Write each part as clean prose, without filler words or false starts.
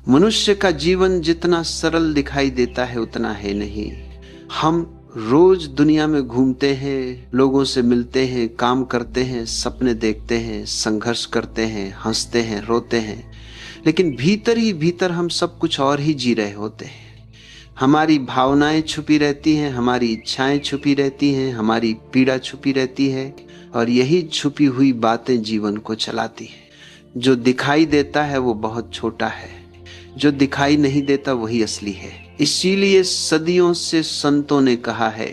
मनुष्य का जीवन जितना सरल दिखाई देता है उतना है नहीं। हम रोज दुनिया में घूमते हैं, लोगों से मिलते हैं, काम करते हैं, सपने देखते हैं, संघर्ष करते हैं, हंसते हैं, रोते हैं, लेकिन भीतर ही भीतर हम सब कुछ और ही जी रहे होते हैं। हमारी भावनाएं छुपी रहती हैं, हमारी इच्छाएं छुपी रहती हैं, हमारी पीड़ा छुपी रहती है, और यही छुपी हुई बातें जीवन को चलाती हैं। जो दिखाई देता है वो बहुत छोटा है, जो दिखाई नहीं देता वही असली है। इसीलिए सदियों से संतों ने कहा है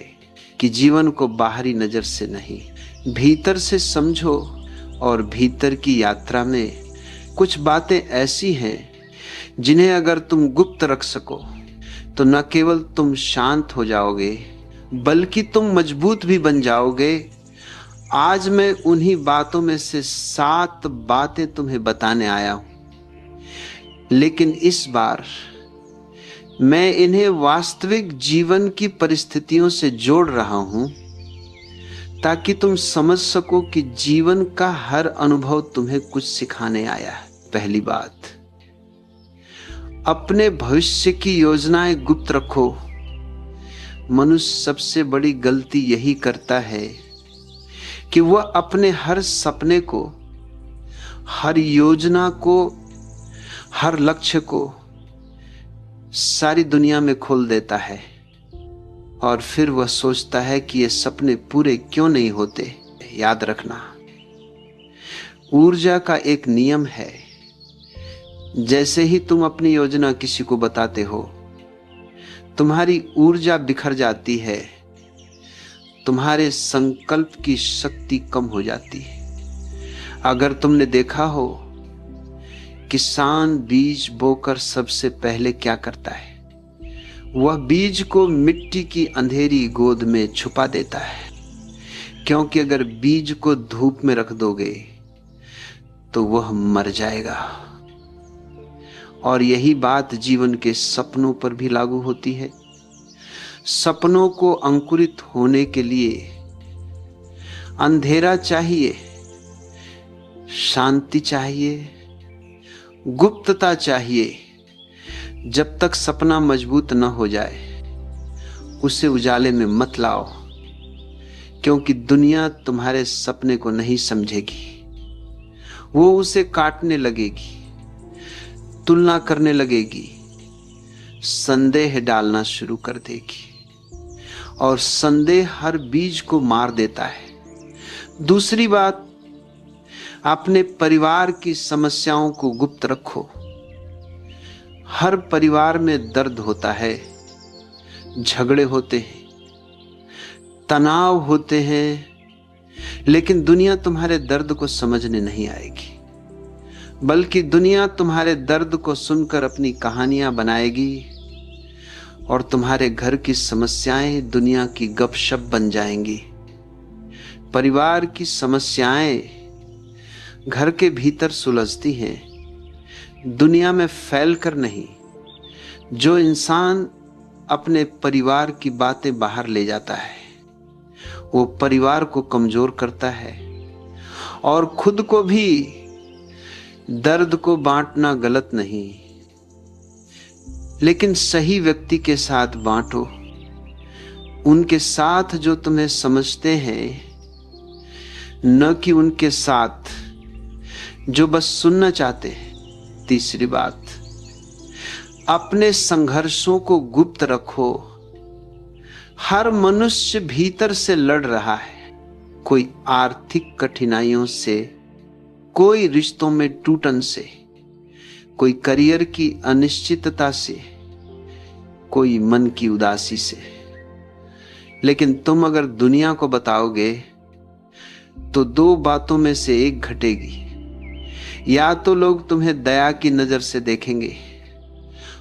कि जीवन को बाहरी नजर से नहीं, भीतर से समझो। और भीतर की यात्रा में कुछ बातें ऐसी हैं जिन्हें अगर तुम गुप्त रख सको तो न केवल तुम शांत हो जाओगे बल्कि तुम मजबूत भी बन जाओगे। आज मैं उन्हीं बातों में से 7 बातें तुम्हें बताने आया हूं, लेकिन इस बार मैं इन्हें वास्तविक जीवन की परिस्थितियों से जोड़ रहा हूं ताकि तुम समझ सको कि जीवन का हर अनुभव तुम्हें कुछ सिखाने आया है। पहली बात, अपने भविष्य की योजनाएं गुप्त रखो। मनुष्य सबसे बड़ी गलती यही करता है कि वह अपने हर सपने को, हर योजना को, हर लक्ष्य को सारी दुनिया में खोल देता है और फिर वह सोचता है कि ये सपने पूरे क्यों नहीं होते। याद रखना, ऊर्जा का एक नियम है, जैसे ही तुम अपनी योजना किसी को बताते हो तुम्हारी ऊर्जा बिखर जाती है, तुम्हारे संकल्प की शक्ति कम हो जाती है। अगर तुमने देखा हो, किसान बीज बोकर सबसे पहले क्या करता है? वह बीज को मिट्टी की अंधेरी गोद में छुपा देता है, क्योंकि अगर बीज को धूप में रख दोगे तो वह मर जाएगा। और यही बात जीवन के सपनों पर भी लागू होती है। सपनों को अंकुरित होने के लिए अंधेरा चाहिए, शांति चाहिए, गुप्तता चाहिए। जब तक सपना मजबूत न हो जाए उसे उजाले में मत लाओ, क्योंकि दुनिया तुम्हारे सपने को नहीं समझेगी। वो उसे काटने लगेगी, तुलना करने लगेगी, संदेह डालना शुरू कर देगी, और संदेह हर बीज को मार देता है। दूसरी बात, अपने परिवार की समस्याओं को गुप्त रखो। हर परिवार में दर्द होता है, झगड़े होते हैं, तनाव होते हैं, लेकिन दुनिया तुम्हारे दर्द को समझने नहीं आएगी, बल्कि दुनिया तुम्हारे दर्द को सुनकर अपनी कहानियां बनाएगी और तुम्हारे घर की समस्याएं दुनिया की गपशप बन जाएंगी। परिवार की समस्याएं घर के भीतर सुलझती हैं, दुनिया में फैलकर नहीं। जो इंसान अपने परिवार की बातें बाहर ले जाता है वो परिवार को कमजोर करता है, और खुद को भी। दर्द को बांटना गलत नहीं, लेकिन सही व्यक्ति के साथ बांटो, उनके साथ जो तुम्हें समझते हैं, न कि उनके साथ जो बस सुनना चाहते हैं। तीसरी बात, अपने संघर्षों को गुप्त रखो। हर मनुष्य भीतर से लड़ रहा है, कोई आर्थिक कठिनाइयों से, कोई रिश्तों में टूटन से, कोई करियर की अनिश्चितता से, कोई मन की उदासी से। लेकिन तुम अगर दुनिया को बताओगे तो 2 बातों में से एक घटेगी। या तो लोग तुम्हें दया की नजर से देखेंगे,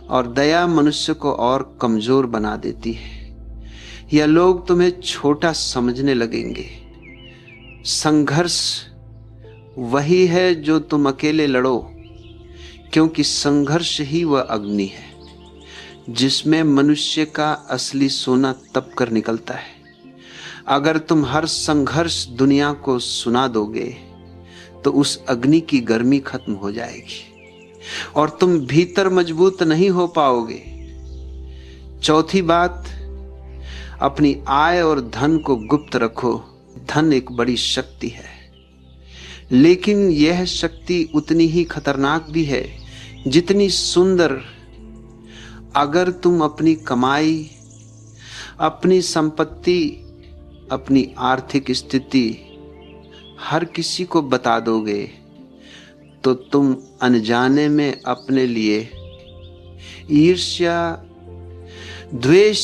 और दया मनुष्य को और कमजोर बना देती है, या लोग तुम्हें छोटा समझने लगेंगे। संघर्ष वही है जो तुम अकेले लड़ो, क्योंकि संघर्ष ही वह अग्नि है जिसमें मनुष्य का असली सोना तप कर निकलता है। अगर तुम हर संघर्ष दुनिया को सुना दोगे तो उस अग्नि की गर्मी खत्म हो जाएगी। और तुम भीतर मजबूत नहीं हो पाओगे। चौथी बात, अपनी आय और धन को गुप्त रखो। धन एक बड़ी शक्ति है, लेकिन यह शक्ति उतनी ही खतरनाक भी है जितनी सुंदर। अगर तुम अपनी कमाई, अपनी संपत्ति, अपनी आर्थिक स्थिति हर किसी को बता दोगे तो तुम अनजाने में अपने लिए ईर्ष्या, द्वेष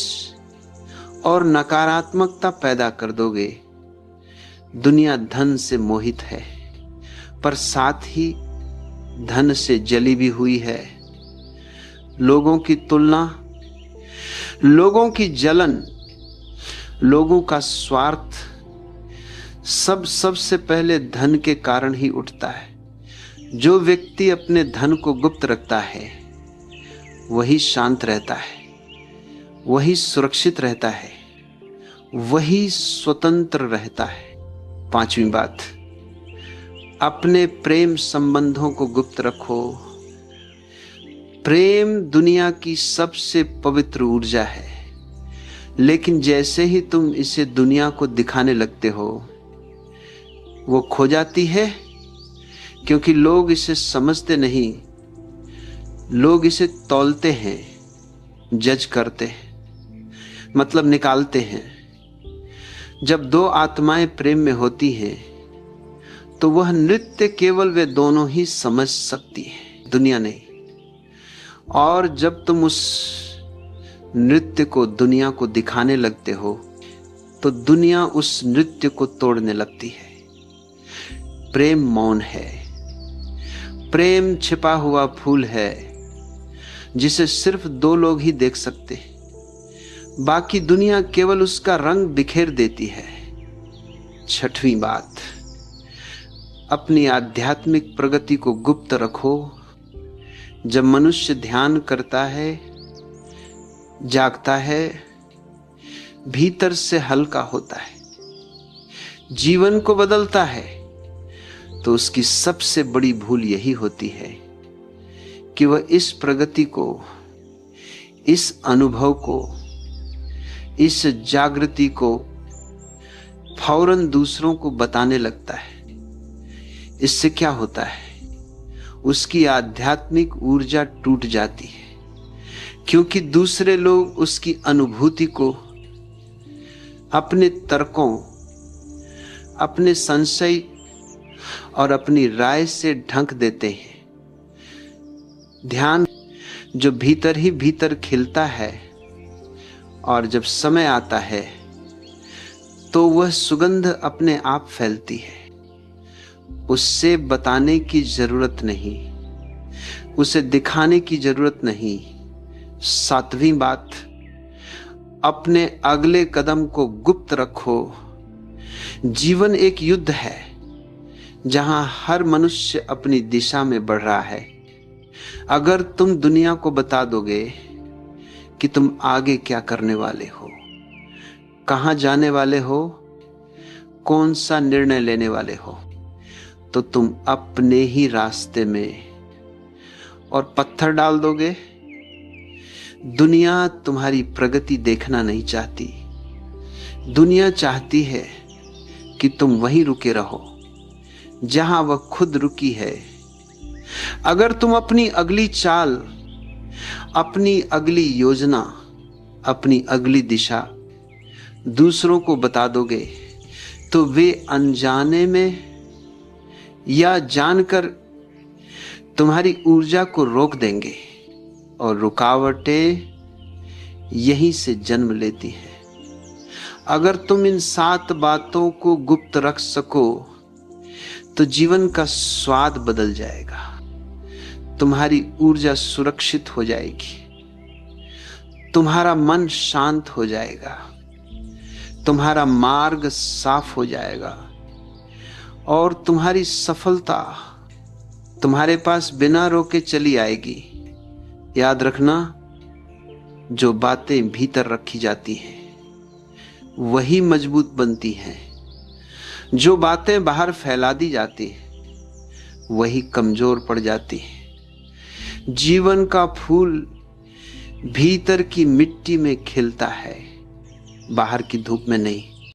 और नकारात्मकता पैदा कर दोगे। दुनिया धन से मोहित है, पर साथ ही धन से जली भी हुई है। लोगों की तुलना, लोगों की जलन, लोगों का स्वार्थ सबसे पहले धन के कारण ही उठता है। जो व्यक्ति अपने धन को गुप्त रखता है वही शांत रहता है, वही सुरक्षित रहता है, वही स्वतंत्र रहता है। पांचवी बात, अपने प्रेम संबंधों को गुप्त रखो। प्रेम दुनिया की सबसे पवित्र ऊर्जा है, लेकिन जैसे ही तुम इसे दुनिया को दिखाने लगते हो वो खो जाती है, क्योंकि लोग इसे समझते नहीं। लोग इसे तौलते हैं, जज करते हैं, मतलब निकालते हैं। जब दो आत्माएं प्रेम में होती हैं तो वह नृत्य केवल वे दोनों ही समझ सकती हैं, दुनिया नहीं। और जब तुम उस नृत्य को दुनिया को दिखाने लगते हो तो दुनिया उस नृत्य को तोड़ने लगती है। प्रेम मौन है, प्रेम छिपा हुआ फूल है जिसे सिर्फ दो लोग ही देख सकते हैं, बाकी दुनिया केवल उसका रंग बिखेर देती है। छठवीं बात, अपनी आध्यात्मिक प्रगति को गुप्त रखो। जब मनुष्य ध्यान करता है, जागता है, भीतर से हल्का होता है, जीवन को बदलता है, तो उसकी सबसे बड़ी भूल यही होती है कि वह इस प्रगति को, इस अनुभव को, इस जागृति को फौरन दूसरों को बताने लगता है। इससे क्या होता है? उसकी आध्यात्मिक ऊर्जा टूट जाती है, क्योंकि दूसरे लोग उसकी अनुभूति को अपने तर्कों, अपने संशय और अपनी राय से ढक देते हैं। ध्यान जो भीतर ही भीतर खिलता है और जब समय आता है तो वह सुगंध अपने आप फैलती है। उससे बताने की जरूरत नहीं, उसे दिखाने की जरूरत नहीं। सातवीं बात, अपने अगले कदम को गुप्त रखो। जीवन एक युद्ध है जहां हर मनुष्य अपनी दिशा में बढ़ रहा है। अगर तुम दुनिया को बता दोगे कि तुम आगे क्या करने वाले हो, कहां जाने वाले हो, कौन सा निर्णय लेने वाले हो, तो तुम अपने ही रास्ते में और पत्थर डाल दोगे। दुनिया तुम्हारी प्रगति देखना नहीं चाहती। दुनिया चाहती है कि तुम वहीं रुके रहो जहां वह खुद रुकी है। अगर तुम अपनी अगली चाल, अपनी अगली योजना, अपनी अगली दिशा दूसरों को बता दोगे तो वे अनजाने में या जानकर तुम्हारी ऊर्जा को रोक देंगे, और रुकावटें यहीं से जन्म लेती हैं। अगर तुम इन 7 बातों को गुप्त रख सको तो जीवन का स्वाद बदल जाएगा, तुम्हारी ऊर्जा सुरक्षित हो जाएगी, तुम्हारा मन शांत हो जाएगा, तुम्हारा मार्ग साफ हो जाएगा और तुम्हारी सफलता तुम्हारे पास बिना रोके चली आएगी। याद रखना, जो बातें भीतर रखी जाती हैं वही मजबूत बनती हैं, जो बातें बाहर फैला दी जाती हैं वही कमजोर पड़ जाती हैं। जीवन का फूल भीतर की मिट्टी में खिलता है, बाहर की धूप में नहीं।